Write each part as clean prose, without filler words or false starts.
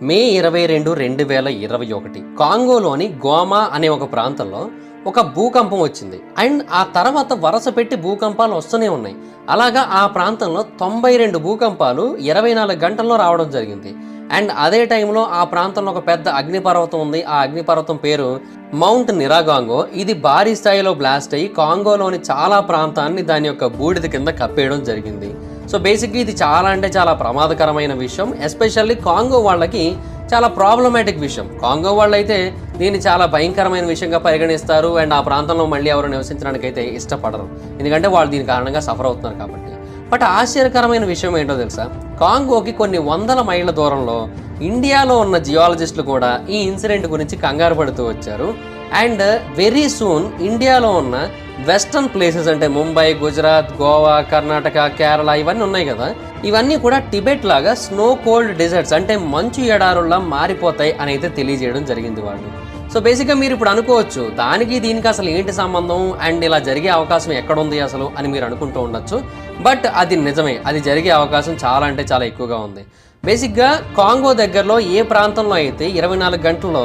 మే 22, 2021 కాంగోలోని గోమా అనే ఒక ప్రాంతంలో ఒక భూకంపం వచ్చింది. అండ్ ఆ తర్వాత వరుస పెట్టి భూకంపాలు వస్తూనే ఉన్నాయి. అలాగా ఆ ప్రాంతంలో 92 భూకంపాలు 24 గంటల్లో రావడం జరిగింది. అండ్ అదే టైంలో ఆ ప్రాంతంలో ఒక పెద్ద అగ్నిపర్వతం ఉంది. ఆ అగ్నిపర్వతం పేరు మౌంట్ నిరాగాంగో. ఇది భారీ స్థాయిలో బ్లాస్ట్ అయ్యి కాంగోలోని చాలా ప్రాంతాన్ని దాని యొక్క బూడిద కింద కప్పేయడం జరిగింది. సో బేసిక్గా ఇది చాలా అంటే చాలా ప్రమాదకరమైన విషయం. ఎస్పెషల్లీ కాంగో వాళ్ళకి చాలా ప్రాబ్లమాటిక్ విషయం. కాంగో వాళ్ళు అయితే దీన్ని చాలా భయంకరమైన విషయంగా పరిగణిస్తారు. అండ్ ఆ ప్రాంతంలో మళ్ళీ ఎవరు నివసించడానికి అయితే ఇష్టపడరు, ఎందుకంటే వాళ్ళు దీని కారణంగా సఫర్ అవుతున్నారు కాబట్టి. బట్ ఆశ్చర్యకరమైన విషయం ఏంటో తెలుసా, కాంగోకి కొన్ని వందల మైళ్ళ దూరంలో ఇండియాలో ఉన్న జియాలజిస్టులు కూడా ఈ ఇన్సిడెంట్ గురించి కంగారు పడుతూ వచ్చారు. అండ్ వెరీ సూన్ ఇండియాలో ఉన్న వెస్టర్న్ ప్లేసెస్ అంటే ముంబై, గుజరాత్, గోవా, కర్ణాటక, కేరళ ఇవన్నీ ఉన్నాయి కదా, ఇవన్నీ కూడా టిబెట్ లాగా స్నో కోల్డ్ డెజర్ట్స్ అంటే మంచు ఎడారుల్లా మారిపోతాయి అని అయితే తెలియజేయడం జరిగింది వాళ్ళు. సో బేసిక్గా మీరు ఇప్పుడు అనుకోవచ్చు దానికి దీనికి అసలు ఏంటి సంబంధం, అండ్ ఇలా జరిగే అవకాశం ఎక్కడుంది అసలు అని మీరు అనుకుంటూ ఉండొచ్చు. బట్ అది నిజమే, అది జరిగే అవకాశం చాలా అంటే చాలా ఎక్కువగా ఉంది. బేసిక్గా కాంగో దగ్గరలో ఏ ప్రాంతంలో అయితే 24 గంటల్లో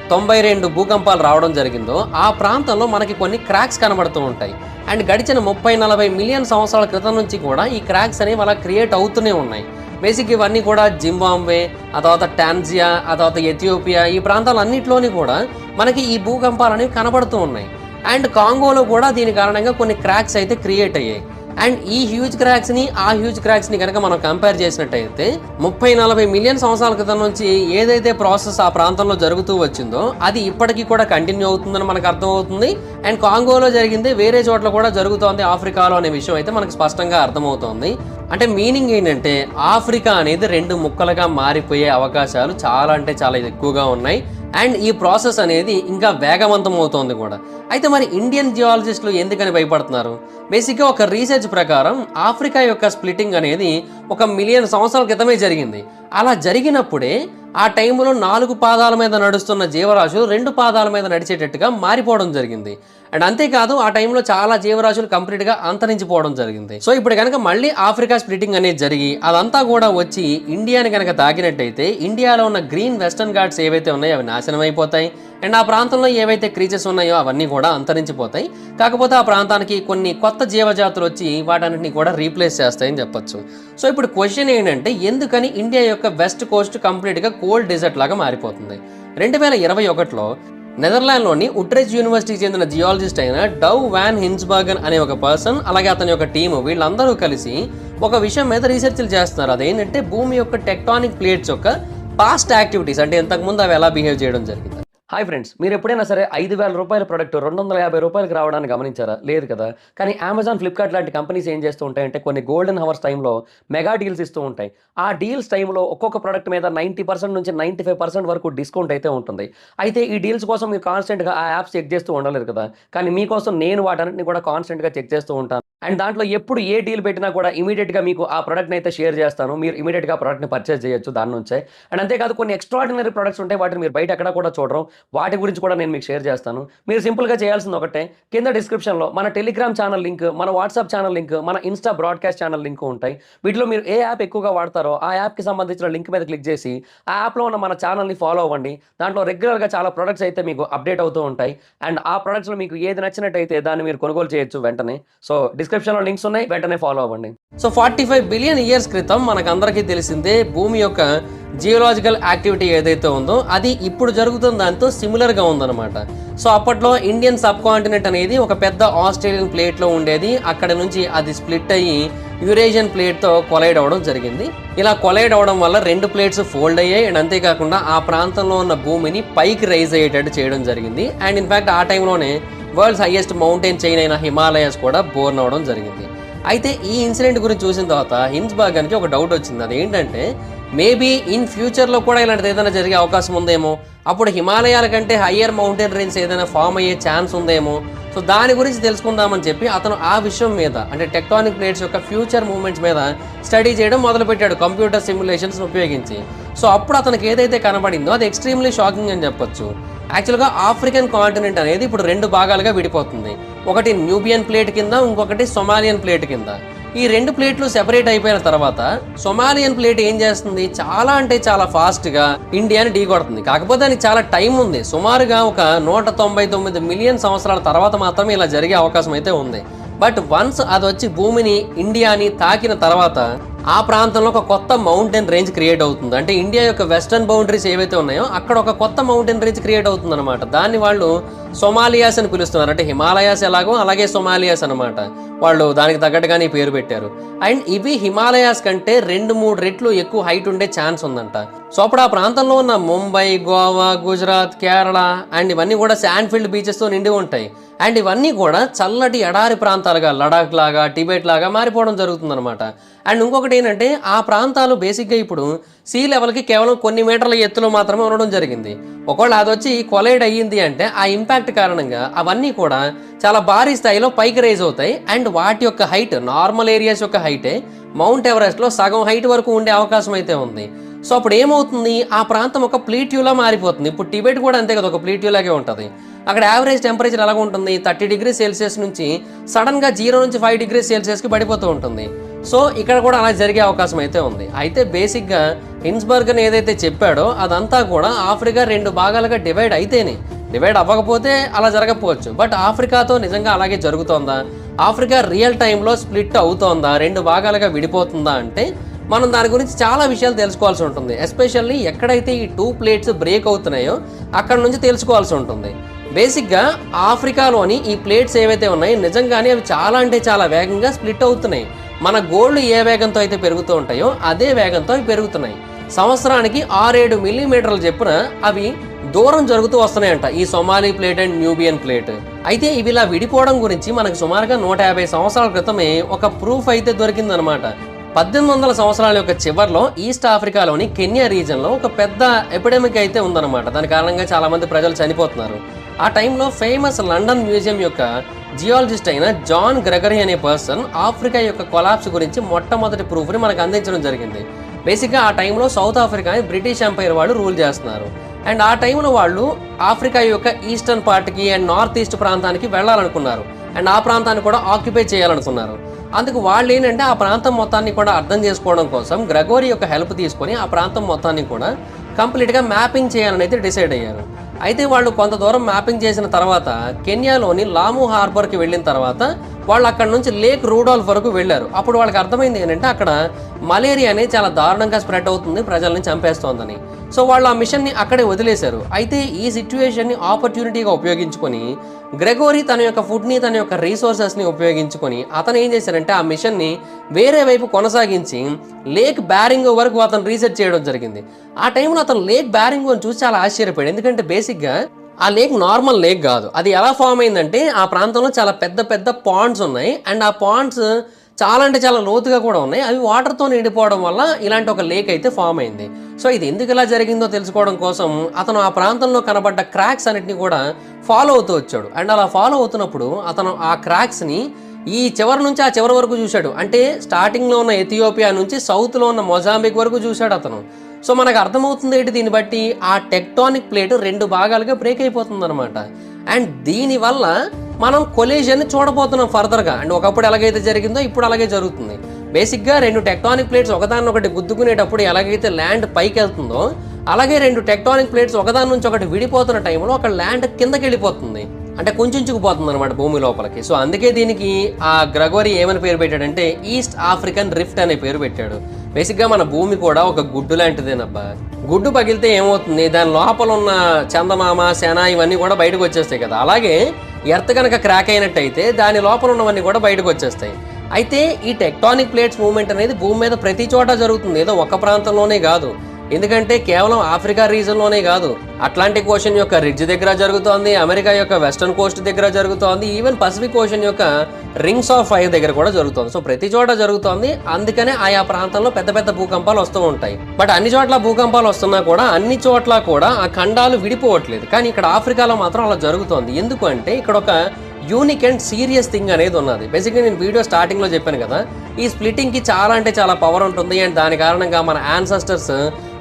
92 భూకంపాలు రావడం జరిగిందో ఆ ప్రాంతంలో మనకి కొన్ని క్రాక్స్ కనబడుతూ ఉంటాయి. అండ్ గడిచిన 30-40 మిలియన్ సంవత్సరాల క్రితం నుంచి కూడా ఈ క్రాక్స్ అనేవి అలా క్రియేట్ అవుతూనే ఉన్నాయి. బేసిక్ ఇవన్నీ కూడా జింబాబ్వే, ఆ తర్వాత టాంజియా, ఆ తర్వాత ఎథియోపియా, ఈ ప్రాంతాలన్నింటిలోని కూడా మనకి ఈ భూకంపాలు అనేవి కనబడుతూ ఉన్నాయి. అండ్ కాంగోలో కూడా దీని కారణంగా కొన్ని క్రాక్స్ అయితే క్రియేట్ అయ్యాయి. అండ్ ఈ హ్యూజ్ క్రాక్స్ని ఆ హ్యూజ్ క్రాక్స్ని కనుక మనం కంపేర్ చేసినట్టయితే 30-40 మిలియన్ సంవత్సరాల క్రితం నుంచి ఏదైతే ప్రాసెస్ ఆ ప్రాంతంలో జరుగుతూ వచ్చిందో అది ఇప్పటికీ కూడా కంటిన్యూ అవుతుందని మనకు అర్థమవుతుంది. అండ్ కాంగోలో జరిగింది వేరే చోట్ల కూడా జరుగుతోంది ఆఫ్రికాలో అనే విషయం అయితే మనకు స్పష్టంగా అర్థమవుతోంది. అంటే మీనింగ్ ఏంటంటే ఆఫ్రికా అనేది 2 ముక్కలుగా మారిపోయే అవకాశాలు చాలా అంటే చాలా ఎక్కువగా ఉన్నాయి. అండ్ ఈ ప్రాసెస్ అనేది ఇంకా వేగవంతం అవుతోంది కూడా. అయితే మరి ఇండియన్ జియాలజిస్టులు ఎందుకని భయపడుతున్నారు? బేసిక్గా ఒక రీసెర్చ్ ప్రకారం ఆఫ్రికా యొక్క స్ప్లిట్టింగ్ అనేది 1 మిలియన్ సంవత్సరాల క్రితమే జరిగింది. అలా జరిగినప్పుడే ఆ టైంలో 4 పాదాల మీద నడుస్తున్న జీవరాశులు 2 పాదాల మీద నడిచేటట్టుగా మారిపోవడం జరిగింది. అండ్ అంతేకాదు ఆ టైంలో చాలా జీవరాశులు కంప్లీట్గా అంతరించిపోవడం జరిగింది. సో ఇప్పుడు కనుక మళ్ళీ ఆఫ్రికా స్ప్లిట్టింగ్ అనేది జరిగి అదంతా కూడా వచ్చి ఇండియాని కనుక తాకినట్టయితే ఇండియాలో ఉన్న గ్రీన్ వెస్టర్న్ ఘాట్స్ ఏవైతే ఉన్నాయో అవి నాశనం అయిపోతాయి. అండ్ ఆ ప్రాంతంలో ఏవైతే క్రీచర్స్ ఉన్నాయో అవన్నీ కూడా అంతరించిపోతాయి. కాకపోతే ఆ ప్రాంతానికి కొన్ని కొత్త జీవజాతులు వచ్చి వాటన్నిటిని కూడా రీప్లేస్ చేస్తాయని చెప్పొచ్చు. సో ఇప్పుడు క్వశ్చన్ ఏంటంటే ఎందుకని ఇండియా యొక్క వెస్ట్ కోస్ట్ కంప్లీట్గా కోల్డ్ డెజర్ట్ లాగా మారిపోతుంది? 2021లో నెదర్లాండ్లోని ఉట్రెచ్ యూనివర్సిటీకి చెందిన జియాలజిస్ట్ అయిన డవ్ వాన్ హిన్స్బర్గన్ అనే ఒక పర్సన్, అలాగే అతని యొక్క టీము, వీళ్ళందరూ కలిసి ఒక విషయం మీద రీసెర్చ్లు చేస్తున్నారు. అదేంటంటే భూమి యొక్క టెక్టానిక్ ప్లేట్స్ యొక్క పాస్ట్ యాక్టివిటీస్, అంటే ఇంతకుముందు అవి ఎలా బిహేవ్ చేయడం జరిగింది. హాయ్ ఫ్రెండ్స్, మీరు ఎప్పుడైనా సరే 5,000 రూపాయల ప్రొడక్ట్ 250 రూపాయలకి రావడానికి గమనించారా? లేదు కదా. కానీ అమెజాన్, ఫ్లిప్కార్ట్ లాంటి కంపెనీస్ ఏం చేస్తూ ఉంటాయంటే కొన్ని గోల్డెన్ హవర్స్ టైంలో మెగా డీల్స్ ఇస్తూ ఉంటాయి. ఆ డీల్స్ టైంలో ఒక్కొక్క ప్రొడక్ట్ మీద 90% నుంచి 95% వరకు డిస్కౌంట్ అయితే ఉంటుంది. అయితే ఈ డీల్స్ కోసం మీరు కాన్స్టెంట్గా ఆ యాప్స్ చెక్ చేస్తూ ఉండలేరు కదా. కానీ మీకోసం నేను వాటన్నిటిని కూడా కాన్స్టెంట్గా చెక్ చేస్తూ ఉంటాను. అండ్ దాంట్లో ఎప్పుడు ఏ డీల్ పెట్టినా కూడా ఇమీడియట్గా మీకు ఆ ప్రొడక్ట్ని అయితే షేర్ చేస్తాను. మీరు ఇమీడియట్గా ఆ ప్రొడక్ట్ని పర్చేస్ చేయొచ్చు దాని నుంచే. అండ్ అంతేకాదు కొన్ని ఎక్స్ట్రాడినరీ ప్రొడక్ట్స్ ఉంటాయి, వాటిని మీరు బయట ఎక్కడ కూడా చూడరు. వాటి గురించి కూడా నేను మీకు షేర్ చేస్తాను. మీరు సింపుల్గా చేయాల్సింది ఒకటే, కింద డిస్క్రిప్షన్లో మన టెలిగ్రామ్ ఛానల్ లింక్, మన వాట్సాప్ ఛానల్ లింక్, మన ఇన్స్టా బ్రాడ్కాస్ట్ ఛానల్ లింక్ ఉంటాయి. వీటిలో మీరు ఏ యాప్ ఎక్కువగా వాడతారో ఆ యాప్కి సంబంధించిన లింక్ మీద క్లిక్ చేసి ఆ యాప్లో ఉన్న మన ఛానల్ని ఫాలో అవ్వండి. దాంట్లో రెగ్యులర్గా చాలా ప్రొడక్ట్స్ అయితే మీకు అప్డేట్ అవుతూ ఉంటాయి. అండ్ ఆ ప్రొడక్ట్స్లో మీకు ఏది నచ్చినట్టయితే దాన్ని మీరు కొనుగోలు చేయొచ్చు వెంటనే. సో డిస్క్రిప్షన్లో లింక్స్ ఉన్నాయి, వెంటనే ఫాలో అవ్వండి. సో 45 బిలియన్ ఇయర్స్ క్రితం మనకందరికీ తెలిసిందే భూమి యొక్క జియోలాజికల్ యాక్టివిటీ ఏదైతే ఉందో అది ఇప్పుడు జరుగుతున్న దాంతో సిమిలర్గా ఉందన్నమాట. సో అప్పట్లో ఇండియన్ సబ్ కాంటినెంట్ అనేది ఒక పెద్ద ఆస్ట్రేలియన్ ప్లేట్లో ఉండేది. అక్కడ నుంచి అది స్ప్లిట్ అయ్యి యూరేషియన్ ప్లేట్తో కొలైడ్ అవ్వడం జరిగింది. ఇలా కొలైడ్ అవ్వడం వల్ల 2 ప్లేట్స్ ఫోల్డ్ అయ్యాయి. అండ్ అంతేకాకుండా ఆ ప్రాంతంలో ఉన్న భూమిని పైకి రైజ్ అయ్యేటట్టు చేయడం జరిగింది. అండ్ ఇన్ఫ్యాక్ట్ ఆ టైంలోనే వరల్డ్స్ హైయెస్ట్ మౌంటైన్ చైన్ అయిన హిమాలయస్ కూడా బోర్న్ అవ్వడం జరిగింది. అయితే ఈ ఇన్సిడెంట్ గురించి చూసిన తర్వాత హిన్స్బర్గన్కి ఒక డౌట్ వచ్చింది. అదేంటంటే మేబీ ఇన్ ఫ్యూచర్లో కూడా ఇలాంటిది ఏదైనా జరిగే అవకాశం ఉందేమో, అప్పుడు హిమాలయాల కంటే హయ్యర్ మౌంటైన్ రేంజ్ ఏదైనా ఫామ్ అయ్యే ఛాన్స్ ఉందేమో. సో దాని గురించి తెలుసుకుందామని చెప్పి అతను ఆ విషయం మీద అంటే టెక్టానిక్ ప్లేట్స్ యొక్క ఫ్యూచర్ మూవ్మెంట్స్ మీద స్టడీ చేయడం మొదలుపెట్టాడు కంప్యూటర్ సిమ్యులేషన్స్ ఉపయోగించి. సో అప్పుడు అతనికి ఏదైతే కనబడిందో అది ఎక్స్ట్రీమ్లీ షాకింగ్ అని చెప్పొచ్చు. యాక్చువల్గా ఆఫ్రికన్ కాంటినెంట్ అనేది ఇప్పుడు 2 భాగాలుగా విడిపోతుంది. ఒకటి న్యూబియన్ ప్లేట్ కింద, ఇంకొకటి సొమాలియన్ ప్లేట్ కింద. ఈ 2 ప్లేట్లు సెపరేట్ అయిపోయిన తర్వాత సొమాలియన్ ప్లేట్ ఏం చేస్తుంది, చాలా అంటే చాలా ఫాస్ట్గా ఇండియాని ఢీ కొడుతుంది. కాకపోతే దానికి చాలా టైం ఉంది. సుమారుగా ఒక 199 మిలియన్ సంవత్సరాల తర్వాత మాత్రమే ఇలా జరిగే అవకాశం అయితే ఉంది. బట్ వన్స్ అది వచ్చి భూమిని, ఇండియాని తాకిన తర్వాత ఆ ప్రాంతంలో ఒక కొత్త మౌంటైన్ రేంజ్ క్రియేట్ అవుతుంది. అంటే ఇండియా యొక్క వెస్టర్న్ బౌండరీస్ ఏవైతే ఉన్నాయో అక్కడ ఒక కొత్త మౌంటైన్ రేంజ్ క్రియేట్ అవుతుంది అనమాట. దాన్ని వాళ్ళు సొమాలియాస్ అని పిలుస్తున్నారు. అంటే హిమాలయాస్ ఎలాగో అలాగే సొమాలియాస్ అనమాట. వాళ్ళు దానికి తగ్గట్టుగానే పేరు పెట్టారు. అండ్ ఇవి హిమాలయాస్ కంటే 2-3 రెట్లు ఎక్కువ హైట్ ఉండే ఛాన్స్ ఉందంట. సో అప్పుడు ఆ ప్రాంతంలో ఉన్న ముంబై, గోవా, గుజరాత్, కేరళ అండ్ ఇవన్నీ కూడా శాండ్ ఫీల్డ్ బీచెస్తో నిండి ఉంటాయి. అండ్ ఇవన్నీ కూడా చల్లటి ఎడారి ప్రాంతాలుగా, లడాక్ లాగా, టిబెట్ లాగా మారిపోవడం జరుగుతుందన్నమాట. అండ్ ఇంకొకటి ఏంటంటే ఆ ప్రాంతాలు బేసిక్గా ఇప్పుడు సీ లెవెల్కి కేవలం కొన్ని మీటర్ల ఎత్తులో మాత్రమే ఉండడం జరిగింది. ఒకవేళ అది వచ్చి కొలైడ్ అయ్యింది అంటే ఆ ఇంపాక్ట్ కారణంగా అవన్నీ కూడా చాలా భారీ స్థాయిలో పైకి రైజ్ అవుతాయి. అండ్ వాటి యొక్క హైట్, నార్మల్ ఏరియాస్ యొక్క హైటే మౌంట్ ఎవరెస్ట్లో సగం హైట్ వరకు ఉండే అవకాశం అయితే ఉంది. సో అప్పుడు ఏమవుతుంది, ఆ ప్రాంతం ఒక ప్లీట్యూలా మారిపోతుంది. ఇప్పుడు టిబెట్ కూడా అంతే కదా, ఒక ప్లీట్యూలాగే ఉంటుంది. అక్కడ యావరేజ్ టెంపరేచర్ ఎలాగ ఉంటుంది, 30 డిగ్రీ సెల్సియస్ నుంచి సడన్గా 0 నుంచి 5 డిగ్రీ సెల్సియస్కి పడిపోతూ ఉంటుంది. సో ఇక్కడ కూడా అలా జరిగే అవకాశం అయితే ఉంది. అయితే బేసిక్గా హిన్స్బర్గన్ ఏదైతే చెప్పాడో అదంతా కూడా ఆఫ్రికా 2 భాగాలుగా డివైడ్ అవ్వకపోతే అలా జరగకపోవచ్చు. బట్ ఆఫ్రికాతో నిజంగా అలాగే జరుగుతోందా, ఆఫ్రికా రియల్ టైంలో స్ప్లిట్ అవుతోందా, 2 భాగాలుగా విడిపోతుందా అంటే మనం దాని గురించి చాలా విషయాలు తెలుసుకోవాల్సి ఉంటుంది. ఎస్పెషల్లీ ఎక్కడైతే ఈ 2 ప్లేట్స్ బ్రేక్ అవుతున్నాయో అక్కడ నుంచి తెలుసుకోవాల్సి ఉంటుంది. బేసిక్గా ఆఫ్రికాలోని ఈ ప్లేట్స్ ఏవైతే ఉన్నాయో నిజంగానే అవి చాలా అంటే చాలా వేగంగా స్ప్లిట్ అవుతున్నాయి. మన గోల్డ్ ఏ వేగంతో అయితే పెరుగుతూ ఉంటాయో అదే వేగంతో అవి పెరుగుతున్నాయి. సంవత్సరానికి 6-7 మిల్లీమీటర్లు చెప్పున అవి దూరం జరుగుతూ వస్తున్నాయంట, ఈ సొమాలి ప్లేట్ అండ్ న్యూబియన్ ప్లేట్. అయితే ఇవి ఇలా విడిపోవడం గురించి మనకు సుమారుగా 150 సంవత్సరాల క్రితమే ఒక ప్రూఫ్ అయితే దొరికిందనమాట. 1800 సంవత్సరాల యొక్క చివరిలో ఈస్ట్ ఆఫ్రికాలోని కెన్యా రీజన్లో ఒక పెద్ద ఎపిడమిక్ అయితే ఉందన్నమాట. దాని కారణంగా చాలా మంది ప్రజలు చనిపోతున్నారు. ఆ టైంలో ఫేమస్ లండన్ మ్యూజియం యొక్క జియాలజిస్ట్ అయిన జాన్ గ్రెగరీ అనే పర్సన్ ఆఫ్రికా యొక్క కొలాప్స్ గురించి మొట్టమొదటి ప్రూఫ్ని మనకు అందించడం జరిగింది. బేసిక్గా ఆ టైంలో సౌత్ ఆఫ్రికాని బ్రిటిష్ ఎంపైర్ వాళ్ళు రూల్ చేస్తున్నారు. అండ్ ఆ టైంలో వాళ్ళు ఆఫ్రికా యొక్క ఈస్టర్న్ పార్ట్కి అండ్ నార్త్ ఈస్ట్ ప్రాంతానికి వెళ్ళాలనుకున్నారు. అండ్ ఆ ప్రాంతాన్ని కూడా ఆక్యుపై చేయాలనుకున్నారు. అందుకు వాళ్ళు ఏంటంటే ఆ ప్రాంతం మొత్తాన్ని కూడా అర్థం చేసుకోవడం కోసం గ్రెగోరీ యొక్క హెల్ప్ తీసుకొని ఆ ప్రాంతం మొత్తాన్ని కూడా కంప్లీట్గా మ్యాపింగ్ చేయాలని అయితే డిసైడ్ అయ్యారు. అయితే వాళ్ళు కొంత దూరం మ్యాపింగ్ చేసిన తర్వాత కెన్యాలోని లాము హార్బర్కి వెళ్ళిన తర్వాత వాళ్ళు అక్కడ నుంచి లేక్ రూడాల్ఫ్ వరకు వెళ్ళారు. అప్పుడు వాళ్ళకి అర్థమైంది ఏంటంటే అక్కడ మలేరియా అనేది చాలా దారుణంగా స్ప్రెడ్ అవుతుంది, ప్రజల్ని చంపేస్తోందని. సో వాళ్ళు ఆ మిషన్ని అక్కడే వదిలేశారు. అయితే ఈ సిచ్యువేషన్ని ఆపర్చునిటీగా ఉపయోగించుకొని గ్రెగోరీ తన యొక్క ఫుడ్ని, తన యొక్క రీసోర్సెస్ని ఉపయోగించుకొని అతను ఏం చేశారంటే ఆ మిషన్ని వేరే వైపు కొనసాగించి లేక్ బ్యారింగో వరకు అతను రీసెర్చ్ చేయడం జరిగింది. ఆ టైంలో అతను లేక్ బ్యారింగోని చూసి చాలా ఆశ్చర్యపోయాడు. ఎందుకంటే బేసిక్గా ఆ లేక్ నార్మల్ లేక్ కాదు. అది ఎలా ఫామ్ అయిందంటే ఆ ప్రాంతంలో చాలా పెద్ద పెద్ద పాండ్స్ ఉన్నాయి. అండ్ ఆ పాండ్స్ చాలా అంటే చాలా లోతుగా కూడా ఉన్నాయి. అవి వాటర్తో నిండిపోవడం వల్ల ఇలాంటి ఒక లేక్ అయితే ఫామ్ అయింది. సో ఇది ఎందుకు ఇలా జరిగిందో తెలుసుకోవడం కోసం అతను ఆ ప్రాంతంలో కనబడ్డ క్రాక్స్ అన్నిటిని కూడా ఫాలో అవుతూ వచ్చాడు. అండ్ అలా ఫాలో అవుతున్నప్పుడు అతను ఆ క్రాక్స్ని ఈ చివరి నుంచి ఆ చివరి వరకు చూశాడు. అంటే స్టార్టింగ్లో ఉన్న ఎథియోపియా నుంచి సౌత్లో ఉన్న మొజాంబిక్ వరకు చూశాడు అతను. సో మనకు అర్థమవుతుంది ఏంటి దీన్ని బట్టి, ఆ టెక్టానిక్ ప్లేట్ 2 భాగాలుగా బ్రేక్ అయిపోతుంది అనమాట. అండ్ దీనివల్ల మనం కొలీజన్ని చూడబోతున్నాం ఫర్దర్గా. అండ్ ఒకప్పుడు ఎలాగైతే జరిగిందో ఇప్పుడు అలాగే జరుగుతుంది. బేసిక్గా 2 టెక్టానిక్ ప్లేట్స్ ఒకదాన్ని ఒకటి గుద్దుకునేటప్పుడు ఎలాగైతే ల్యాండ్ పైకి వెళ్తుందో అలాగే 2 టెక్టానిక్ ప్లేట్స్ ఒకదాని నుంచి ఒకటి విడిపోతున్న టైంలో ఒక ల్యాండ్ కిందకి వెళ్ళిపోతుంది, అంటే కుంచుకుపోతుంది అనమాట భూమి లోపలికి. సో అందుకే దీనికి ఆ గ్రెగోరీ ఏమని పేరు పెట్టాడంటే ఈస్ట్ ఆఫ్రికన్ రిఫ్ట్ అనే పేరు పెట్టాడు. బేసిక్గా మన భూమి కూడా ఒక గుడ్డు లాంటిదేనబ్బా. గుడ్డు పగిలితే ఏమవుతుంది, దాని లోపల ఉన్న చందమామ, శన ఇవన్నీ కూడా బయటకు వచ్చేస్తాయి కదా. అలాగే ఎర్త్ కనుక క్రాక్ అయినట్టయితే దాని లోపల ఉన్నవన్నీ కూడా బయటకు వచ్చేస్తాయి. అయితే ఈ టెక్టానిక్ ప్లేట్స్ మూవ్మెంట్ అనేది భూమి మీద ప్రతి చోట జరుగుతుంది, ఏదో ఒక ప్రాంతంలోనే కాదు. ఎందుకంటే కేవలం ఆఫ్రికా రీజన్లోనే కాదు, అట్లాంటిక్ ఓషన్ యొక్క రిడ్జ్ దగ్గర జరుగుతోంది, అమెరికా యొక్క వెస్టర్న్ కోస్ట్ దగ్గర జరుగుతోంది, ఈవెన్ పసిఫిక్ ఓషన్ యొక్క రింగ్స్ ఆఫ్ ఫైర్ దగ్గర కూడా జరుగుతోంది. సో ప్రతి చోట జరుగుతోంది. అందుకనే ఆయా ప్రాంతంలో పెద్ద పెద్ద భూకంపాలు వస్తూ ఉంటాయి. బట్ అన్ని చోట్ల భూకంపాలు వస్తున్నా కూడా అన్ని చోట్ల కూడా ఆ ఖండాలు విడిపోవట్లేదు. కానీ ఇక్కడ ఆఫ్రికాలో మాత్రం అలా జరుగుతోంది. ఎందుకు అంటే ఇక్కడ ఒక యూనిక్ అండ్ సీరియస్ థింగ్ అనేది ఉన్నది. బేసిక్గా నేను వీడియో స్టార్టింగ్లో చెప్పాను కదా, ఈ స్ప్లిట్టింగ్కి చాలా అంటే చాలా పవర్ ఉంటుంది. అండ్ దాని కారణంగా మన యాన్సెస్టర్స్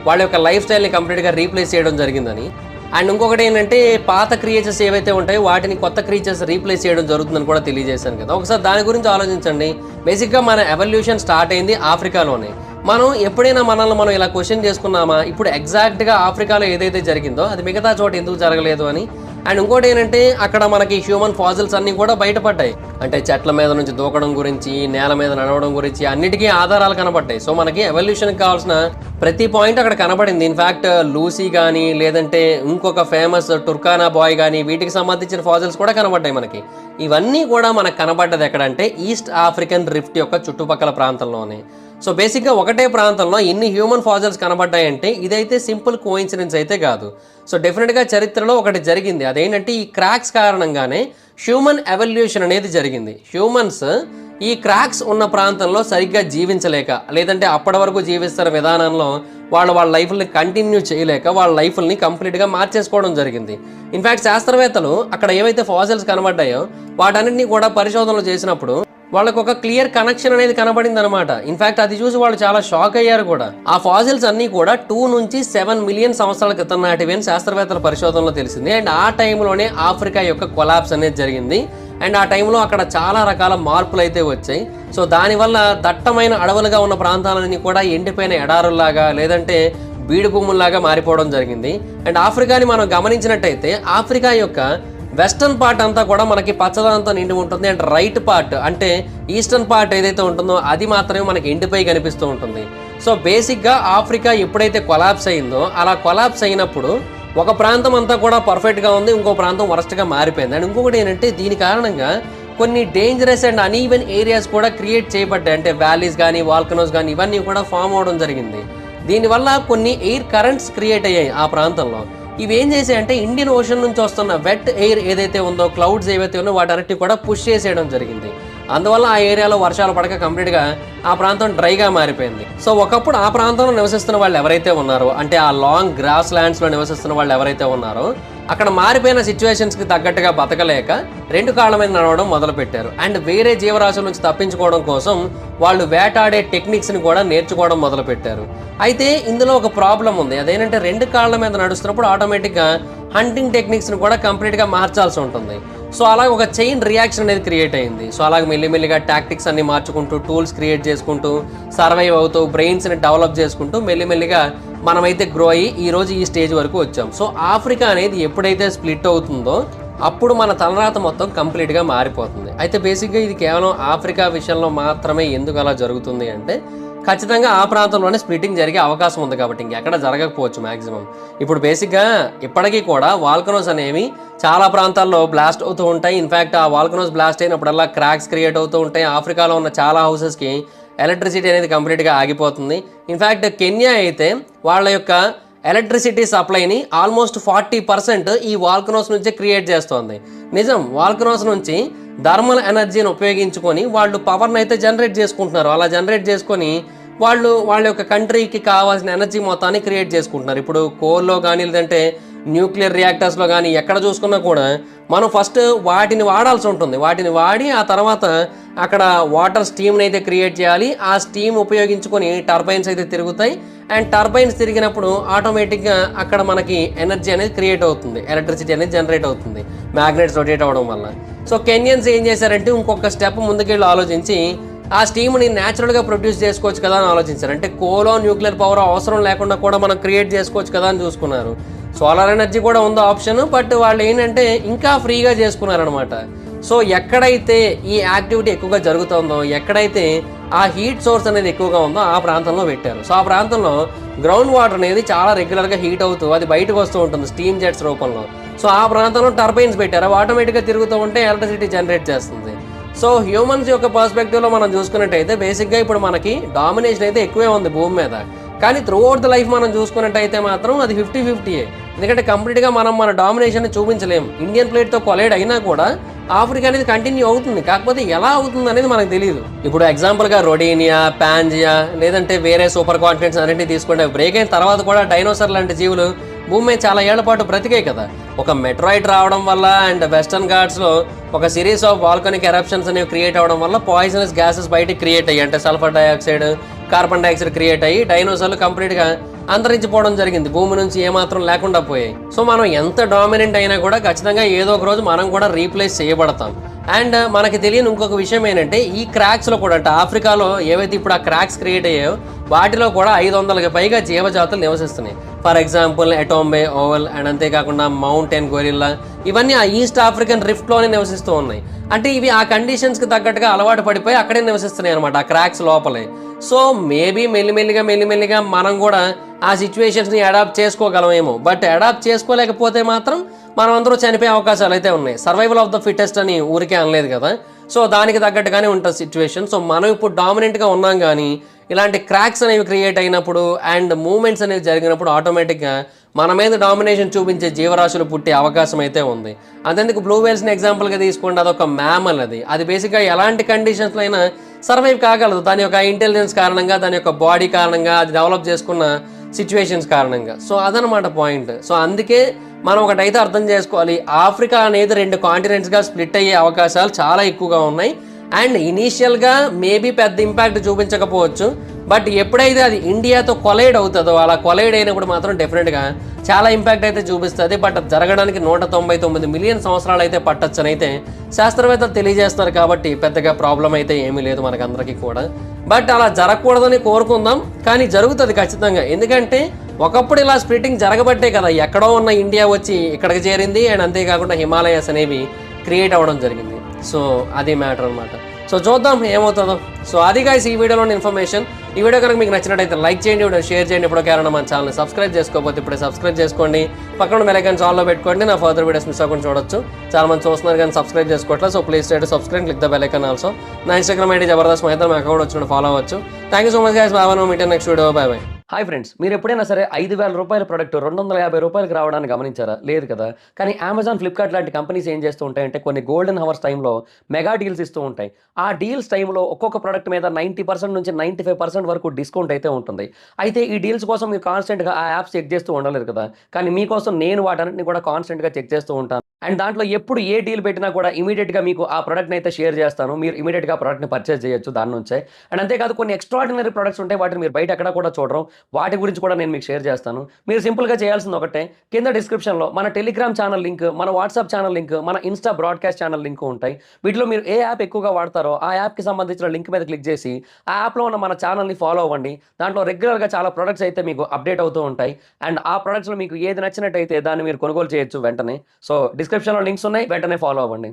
వాళ్ళ యొక్క లైఫ్ స్టైల్ని కంప్లీట్గా రీప్లేస్ చేయడం జరిగిందని. అండ్ ఇంకొకటి ఏంటంటే పాత క్రియేచర్స్ ఏవైతే ఉంటాయో వాటిని కొత్త క్రియేచర్స్ రీప్లేస్ చేయడం జరుగుతుందని కూడా తెలియజేశాను కదా. ఒకసారి దాని గురించి ఆలోచించండి. బేసిక్గా మన ఎవల్యూషన్ స్టార్ట్ అయింది ఆఫ్రికాలోనే. మనం ఎప్పుడైనా మనల్ని మనం ఇలా క్వశ్చన్ చేసుకున్నామా, ఇప్పుడు ఎగ్జాక్ట్గా ఆఫ్రికాలో ఏదైతే జరిగిందో అది మిగతా చోట ఎందుకు జరగలేదు అని. అండ్ ఇంకోటి ఏంటంటే అక్కడ మనకి హ్యూమన్ ఫాజిల్స్ అన్నీ కూడా బయటపడ్డాయి. అంటే చెట్ల మీద నుంచి దూకడం గురించి, నేల మీద నడవడం గురించి అన్నిటికీ ఆధారాలు కనబడ్డాయి. సో మనకి ఎవల్యూషన్కి కావాల్సిన ప్రతి పాయింట్ అక్కడ కనబడింది. ఇన్ఫ్యాక్ట్ లూసీ కానీ లేదంటే ఇంకొక ఫేమస్ టుర్కానా బాయ్ కానీ వీటికి సంబంధించిన ఫాజిల్స్ కూడా కనబడ్డాయి మనకి. ఇవన్నీ కూడా మనకు కనబడ్డది ఎక్కడంటే ఈస్ట్ ఆఫ్రికన్ రిఫ్ట్ యొక్క చుట్టుపక్కల ప్రాంతంలోనే. సో బేసిక్గా ఒకటే ప్రాంతంలో ఇన్ని హ్యూమన్ ఫాజిల్స్ కనబడ్డాయంటే ఇదైతే సింపుల్ కోఇన్సిడెన్స్ అయితే కాదు. సో డెఫినెట్గా చరిత్రలో ఒకటి జరిగింది. అదేంటంటే ఈ క్రాక్స్ కారణంగానే హ్యూమన్ ఎవల్యూషన్ అనేది జరిగింది. హ్యూమన్స్ ఈ క్రాక్స్ ఉన్న ప్రాంతంలో సరిగ్గా జీవించలేక, లేదంటే అప్పటి వరకు జీవిస్తున్న విధానంలో వాళ్ళ లైఫ్ని కంటిన్యూ చేయలేక వాళ్ళ లైఫ్ని కంప్లీట్గా మార్చేసుకోవడం జరిగింది. ఇన్ఫ్యాక్ట్ శాస్త్రవేత్తలు అక్కడ ఏవైతే ఫాజిల్స్ కనబడ్డాయో వాటన్నిటిని కూడా పరిశోధనలు చేసినప్పుడు వాళ్ళకు ఒక క్లియర్ కనెక్షన్ అనేది కనబడింది అనమాట. ఇన్ఫాక్ట్ అది చూసి వాళ్ళు చాలా షాక్ అయ్యారు కూడా. ఆ ఫాజిల్స్ అన్ని కూడా 2 నుంచి 7 మిలియన్ సంవత్సరాల క్రితం నాటివి అని శాస్త్రవేత్తల పరిశోధనలో తెలిసింది. అండ్ ఆ టైంలోనే ఆఫ్రికా యొక్క కొలాప్స్ అనేది జరిగింది. అండ్ ఆ టైంలో అక్కడ చాలా రకాల మార్పులు అయితే వచ్చాయి. సో దానివల్ల దట్టమైన అడవులుగా ఉన్న ప్రాంతాలన్నీ కూడా ఎండిపోయిన ఎడారుల్లాగా లేదంటే బీడు భూముల్లాగా మారిపోవడం జరిగింది. అండ్ ఆఫ్రికాని మనం గమనించినట్టయితే ఆఫ్రికా యొక్క వెస్టర్న్ పార్ట్ అంతా కూడా మనకి పచ్చదనంతో నిండి ఉంటుంది. అండ్ రైట్ పార్ట్ అంటే ఈస్టర్న్ పార్ట్ ఏదైతే ఉంటుందో అది మాత్రమే మనకి ఎండిపోయి కనిపిస్తూ ఉంటుంది. సో బేసిక్గా ఆఫ్రికా ఎప్పుడైతే కొలాప్స్ అయిందో అలా కొలాప్స్ అయినప్పుడు ఒక ప్రాంతం అంతా కూడా పర్ఫెక్ట్గా ఉంది, ఇంకో ప్రాంతం వరస్ట్గా మారిపోయింది. అండ్ ఇంకొకటి ఏంటంటే దీని కారణంగా కొన్ని డేంజరస్ అండ్ అన్ఈవెన్ ఏరియాస్ కూడా క్రియేట్ చేయబడ్డాయి. అంటే వ్యాలీస్ కానీ వాల్కనోస్ కానీ ఇవన్నీ కూడా ఫామ్ అవడం జరిగింది. దీనివల్ల కొన్ని ఎయిర్ కరెంట్స్ క్రియేట్ అయ్యాయి ఆ ప్రాంతంలో. ఇవి ఏం చేసాయంటే ఇండియన్ ఓషన్ నుంచి వస్తున్న వెట్ ఎయిర్ ఏదైతే ఉందో, క్లౌడ్స్ ఏవైతే ఉన్నో వాటన్నిటి కూడా పుష్ చేసేయడం జరిగింది. అందువల్ల ఆ ఏరియాలో వర్షాలు పడక కంప్లీట్గా ఆ ప్రాంతం డ్రైగా మారిపోయింది. సో ఒకప్పుడు ఆ ప్రాంతంలో నివసిస్తున్న వాళ్ళు ఎవరైతే ఉన్నారో, అంటే ఆ లాంగ్ గ్రాస్ ల్యాండ్స్లో నివసిస్తున్న వాళ్ళు ఎవరైతే ఉన్నారో అక్కడ మారిపోయిన సిచ్యువేషన్స్కి తగ్గట్టుగా బతకలేక 2 కాళ్ళ మీద నడవడం మొదలుపెట్టారు. అండ్ వేరే జీవరాశుల నుంచి తప్పించుకోవడం కోసం వాళ్ళు వేటాడే టెక్నిక్స్ని కూడా నేర్చుకోవడం మొదలుపెట్టారు. అయితే ఇందులో ఒక ప్రాబ్లం ఉంది. అదేంటంటే 2 కాళ్ళ మీద నడుస్తున్నప్పుడు ఆటోమేటిక్గా హంటింగ్ టెక్నిక్స్ని కూడా కంప్లీట్గా మార్చాల్సి ఉంటుంది. సో అలాగ ఒక చైన్ రియాక్షన్ అనేది క్రియేట్ అయింది. సో అలాగే మెల్లిమెల్లిగా టాక్టిక్స్ అన్ని మార్చుకుంటూ, టూల్స్ క్రియేట్ చేసుకుంటూ, సర్వైవ్ అవుతూ, బ్రెయిన్స్ని డెవలప్ చేసుకుంటూ మెల్లిమెల్లిగా మనమైతే గ్రో అయ్యి ఈరోజు ఈ స్టేజ్ వరకు వచ్చాం. సో ఆఫ్రికా అనేది ఎప్పుడైతే స్ప్లిట్ అవుతుందో అప్పుడు మన తలరాత మొత్తం కంప్లీట్గా మారిపోతుంది. అయితే బేసిక్గా ఇది కేవలం ఆఫ్రికా విషయంలో మాత్రమే ఎందుకు అలా జరుగుతుంది అంటే ఖచ్చితంగా ఆ ప్రాంతంలోనే స్ప్లిట్టింగ్ జరిగే అవకాశం ఉంది కాబట్టి ఇంకెక్కడ జరగకపోవచ్చు మ్యాక్సిమం. ఇప్పుడు బేసిక్గా ఇప్పటికీ కూడా వాల్కనోస్ అనేవి చాలా ప్రాంతాల్లో బ్లాస్ట్ అవుతూ ఉంటాయి. ఇన్ఫ్యాక్ట్ ఆ వాల్కనోస్ బ్లాస్ట్ అయినప్పుడల్లా క్రాక్స్ క్రియేట్ అవుతూ ఉంటాయి. ఆఫ్రికాలో ఉన్న చాలా హౌసెస్కి ఎలక్ట్రిసిటీ అనేది కంప్లీట్గా ఆగిపోతుంది. ఇన్ఫ్యాక్ట్ కెన్యా అయితే వాళ్ళ యొక్క ఎలక్ట్రిసిటీ సప్లైని ఆల్మోస్ట్ 40% ఈ వాల్కనోస్ నుంచే క్రియేట్ చేస్తోంది. నిజం, వాల్కనోస్ నుంచి థర్మల్ ఎనర్జీని ఉపయోగించుకొని వాళ్ళు పవర్ని అయితే జనరేట్ చేసుకుంటున్నారు. అలా జనరేట్ చేసుకొని వాళ్ళ యొక్క కంట్రీకి కావాల్సిన ఎనర్జీ మొత్తాన్ని క్రియేట్ చేసుకుంటున్నారు. ఇప్పుడు కోల్లో కానీ లేదంటే న్యూక్లియర్ రియాక్టర్స్లో కానీ ఎక్కడ చూసుకున్నా కూడా మనం ఫస్ట్ వాటిని వాడాల్సి ఉంటుంది. వాటిని వాడి ఆ తర్వాత అక్కడ వాటర్ స్టీమ్ని అయితే క్రియేట్ చేయాలి. ఆ స్టీమ్ ఉపయోగించుకొని టర్బైన్స్ అయితే తిరుగుతాయి. అండ్ టర్బైన్స్ తిరిగినప్పుడు ఆటోమేటిక్గా అక్కడ మనకి ఎనర్జీ అనేది క్రియేట్ అవుతుంది, ఎలక్ట్రిసిటీ అనేది జనరేట్ అవుతుంది మ్యాగ్నెట్స్ రొటేట్ అవ్వడం వల్ల. సో కెన్యన్స్ ఏం చేశారంటే ఇంకొక స్టెప్ ముందుకెళ్ళి ఆలోచించి ఆ స్టీమ్ని న్యాచురల్గా ప్రొడ్యూస్ చేసుకోవచ్చు కదా అని ఆలోచించారు. అంటే కోలో న్యూక్లియర్ పవర్ అవసరం లేకుండా కూడా మనం క్రియేట్ చేసుకోవచ్చు కదా అని చూసుకున్నారు. సోలార్ ఎనర్జీ కూడా ఉందో ఆప్షన్, బట్ వాళ్ళు ఏంటంటే ఇంకా ఫ్రీగా చేసుకున్నారనమాట. సో ఎక్కడైతే ఈ యాక్టివిటీ ఎక్కువగా జరుగుతుందో, ఎక్కడైతే ఆ హీట్ సోర్స్ అనేది ఎక్కువగా ఉందో ఆ ప్రాంతంలో పెట్టారు. సో ఆ ప్రాంతంలో గ్రౌండ్ వాటర్ అనేది చాలా రెగ్యులర్గా హీట్ అవుతూ అది బయటకు వస్తూ ఉంటుంది స్టీమ్ జెట్స్ రూపంలో. సో ఆ ప్రాంతంలో టర్బైన్స్ పెట్టారు, అవి ఆటోమేటిక్గా తిరుగుతూ ఉంటే ఎలక్ట్రిసిటీ జనరేట్ చేస్తుంది. సో హ్యూమన్స్ యొక్క పర్స్పెక్టివ్లో మనం చూసుకున్నట్టయితే బేసిక్గా ఇప్పుడు మనకి డామినేషన్ అయితే ఎక్కువే ఉంది భూమి మీద. కానీ త్రూ అవుట్ ద లైఫ్ మనం చూసుకున్నట్టయితే మాత్రం అది 50-50. ఎందుకంటే కంప్లీట్గా మనం మన డామినేషన్ చూపించలేము. ఇండియన్ ప్లేట్తో కొలైడ్ అయినా కూడా ఆఫ్రికా అనేది కంటిన్యూ అవుతుంది, కాకపోతే ఎలా అవుతుంది అనేది మనకు తెలియదు. ఇప్పుడు ఎగ్జాంపుల్గా రొడీనియా, పాంజియా లేదంటే వేరే సూపర్ కాంటినెంట్స్ అన్నింటినీ తీసుకుంటే బ్రేక్ అయిన తర్వాత కూడా డైనోసార్ లాంటి జీవులు భూమి మీద చాలా ఏళ్ల పాటు బ్రతికాయి కదా. ఒక మెట్రాయిడ్ రావడం వల్ల అండ్ వెస్టర్న్ ఘాట్స్లో ఒక సిరీస్ ఆఫ్ వాల్కనిక్ ఎరప్షన్స్ అనేవి క్రియేట్ అవ్వడం వల్ల పాయిజనస్ గ్యాసెస్ బయటికి క్రియేట్ అయ్యి, అంటే sulphur dioxide, carbon dioxide create అయ్యి డైనోసార్లు కంప్లీట్గా అంతరించిపోవడం జరిగింది, భూమి నుంచి ఏమాత్రం లేకుండా పోయాయి. సో మనం ఎంత డామినెంట్ అయినా కూడా ఖచ్చితంగా ఏదో ఒక రోజు మనం కూడా రీప్లేస్ చేయబడతాం. అండ్ మనకి తెలియని ఇంకొక విషయం ఏంటంటే ఈ క్రాక్స్లో కూడా అంటే ఆఫ్రికాలో ఏవైతే ఇప్పుడు ఆ క్రాక్స్ క్రియేట్ అయ్యాయో వాటిలో కూడా 500కి పైగా జీవజాతులు నివసిస్తున్నాయి. ఫర్ ఎగ్జాంపుల్ ఎటోంబే ఓవల్ అండ్ అంతేకాకుండా మౌంటైన్ గొరిల్లా, ఇవన్నీ ఆ ఈస్ట్ ఆఫ్రికన్ రిఫ్ట్లోనే నివసిస్తూ ఉన్నాయి. అంటే ఇవి ఆ కండిషన్స్కి తగ్గట్టుగా అలవాటు పడిపోయి అక్కడే నివసిస్తున్నాయి అనమాట, ఆ క్రాక్స్ లోపలే. సో మేబీ మెల్లిమెల్లిగా మనం కూడా ఆ సిచ్యువేషన్స్ని అడాప్ట్ చేసుకోగలమేమో. బట్ అడాప్ట్ చేసుకోలేకపోతే మాత్రం మనం అందరూ చనిపోయే అవకాశాలు అయితే ఉన్నాయి. సర్వైవల్ ఆఫ్ ద ఫిటెస్ట్ అని ఊరికే అనలేదు కదా. సో దానికి తగ్గట్టుగానే ఉంటుంది సిచ్యువేషన్. సో మనం ఇప్పుడు డామినెంట్గా ఉన్నాం, కానీ ఇలాంటి క్రాక్స్ అనేవి క్రియేట్ అయినప్పుడు అండ్ మూమెంట్స్ అనేవి జరిగినప్పుడు ఆటోమేటిక్గా మన మీద డామినేషన్ చూపించే జీవరాశులు పుట్టే అవకాశం అయితే ఉంది. అంతేందుకు బ్లూ వేల్స్ని ఎగ్జాంపుల్గా తీసుకోండి, అదొక మ్యామల్. అది బేసిక్గా ఎలాంటి కండిషన్స్లో అయినా సర్వైవ్ కాగలదు, దాని యొక్క ఇంటెలిజెన్స్ కారణంగా, దాని యొక్క బాడీ కారణంగా, అది డెవలప్ చేసుకున్న సిచ్యువేషన్స్ కారణంగా. సో అదనమాట పాయింట్. సో అందుకే మనం ఒకటైతే అర్థం చేసుకోవాలి, ఆఫ్రికా అనేది 2 కాంటినెంట్స్గా స్ప్లిట్ అయ్యే అవకాశాలు చాలా ఎక్కువగా ఉన్నాయి. అండ్ ఇనీషియల్గా మేబీ పెద్ద ఇంపాక్ట్ చూపించకపోవచ్చు, బట్ ఎప్పుడైతే అది ఇండియాతో కొలైడ్ అవుతుందో, అలా కొలైడ్ అయినప్పుడు మాత్రం డెఫినెట్గా చాలా ఇంపాక్ట్ అయితే చూపిస్తుంది. బట్ అది జరగడానికి 199 మిలియన్ సంవత్సరాలు అయితే పట్టొచ్చని అయితే శాస్త్రవేత్తలు తెలియజేస్తున్నారు. కాబట్టి పెద్దగా ప్రాబ్లం అయితే ఏమీ లేదు మనకందరికీ కూడా. బట్ అలా జరగకూడదని కోరుకుందాం, కానీ జరుగుతుంది ఖచ్చితంగా. ఎందుకంటే ఒకప్పుడు ఇలా స్ప్లిట్టింగ్ జరగబట్టే కదా ఎక్కడో ఉన్న ఇండియా వచ్చి ఇక్కడికి చేరింది. అండ్ అంతేకాకుండా హిమాలయాస్ అనేవి క్రియేట్ అవ్వడం జరిగింది. సో అది మ్యాటర్ అనమాట. సో చూద్దాం ఏమవుతుందో. సో అది గైస్ ఈ వీడియోలోని ఇన్ఫర్మేషన్. ఈ వీడియో కనుక మీకు నచ్చినట్టయితే లైక్ చేయండి, వీడియో షేర్ చేయండి. ఇప్పుడు కారణం మన ఛానల్ని సబ్స్క్రైబ్ చేసుకోకపోతే ఇప్పుడే సబ్స్క్రైబ్ చేసుకోండి, పక్కన బెల్ ఐకాన్ ఆల్లో పెట్టుకోండి. నా ఫర్దర్ వీడియోస్ మిస్ అవ్వకుండా చూడొచ్చు. చాలా మంది చూస్తున్నారు కానీ సబ్స్క్రైబ్ చేసుకోవట్లేదు. So please try to subscribe, click the bell icon also. నా ఇన్స్టాగ్రామ్ ఐడి జబర్దస్త్ మహిత, మా అకౌంట్ వచ్చిన ఫాలో అవ్వచ్చు. Thank you so much guys. బాగా meet next video. Bye bye. Hi friends, మీరు ఎప్పుడైనా సరే 5,000 రూపాయల ప్రొడక్ట్ 250 రూపాయలకు రావడానికి గమనించారా? లేదు కదా. కానీ అమెజాన్, ఫ్లిప్కార్ట్ లాంటి కంపెనీస్ ఏం చేస్తూ ఉంటాయంటే కొన్ని గోల్డెన్ హవర్స్ టైంలో మెగా డీల్స్ ఇస్తూ ఉంటాయి. ఆ డీల్స్ టైంలో ఒక్కొక్క ప్రొడక్ట్ మీద 90% నుంచి 95% వరకు డిస్కౌంట్ అయితే ఉంటుంది. అయితే ఈ డీల్స్ కోసం మీరు కాన్స్టెంట్గా ఆ యాప్స్ చెక్ చేస్తూ ఉండలేరు కదా. కానీ మీకోసం నేను వాటన్నిటిని కూడా కాన్స్టెంట్గా చెక్ చేస్తూ ఉంటాను. అండ్ దాంట్లో ఎప్పుడు ఏ డీల్ పెట్టినా కూడా ఇమీడియట్గా మీకు ఆ ప్రొడక్ట్ని అయితే షేర్ చేస్తాను. మీరు ఇమీడియట్గా ప్రొడక్ట్ని పర్చేస్ చేయొచ్చు దాని నుంచే. అండ్ అంతేకాదు కొన్ని ఎక్స్ట్రాడినరీ ప్రొడక్ట్స్ ఉంటాయి, వాటిని మీరు బయట ఎక్కడ కూడా చూడరు. వాటి గురించి కూడా నేను మీకు షేర్ చేస్తాను. మీరు సింపుల్గా చేయాల్సింది ఒకటే, కింద డిస్క్రిప్షన్లో మన టెలిగ్రామ్ ఛానల్ లింక్, మన వాట్సాప్ ఛానల్ లింక్, మన ఇన్స్టా బ్రాడ్కాస్ట్ ఛానల్ లింక్ ఉంటాయి. వీటిలో మీరు ఏ యాప్ ఎక్కువగా వాడతారో ఆ యాప్కి సంబంధించిన లింక్ మీద క్లిక్ చేసి ఆ యాప్లో ఉన్న మన ఛానల్ని ఫాలో అవ్వండి. దాంట్లో రెగ్యులర్గా చాలా ప్రొడక్ట్స్ అయితే మీకు అప్డేట్ అవుతూ ఉంటాయి. అండ్ ఆ ప్రొడక్ట్స్లో మీకు ఏది నచ్చినట్టయితే దాన్ని మీరు కొనుగోలు చేయొచ్చు వెంటనే. సో డిస్క్రిప్షన్లో లింక్స్ ఉన్నాయి, వెంటనే ఫాలో అవ్వండి.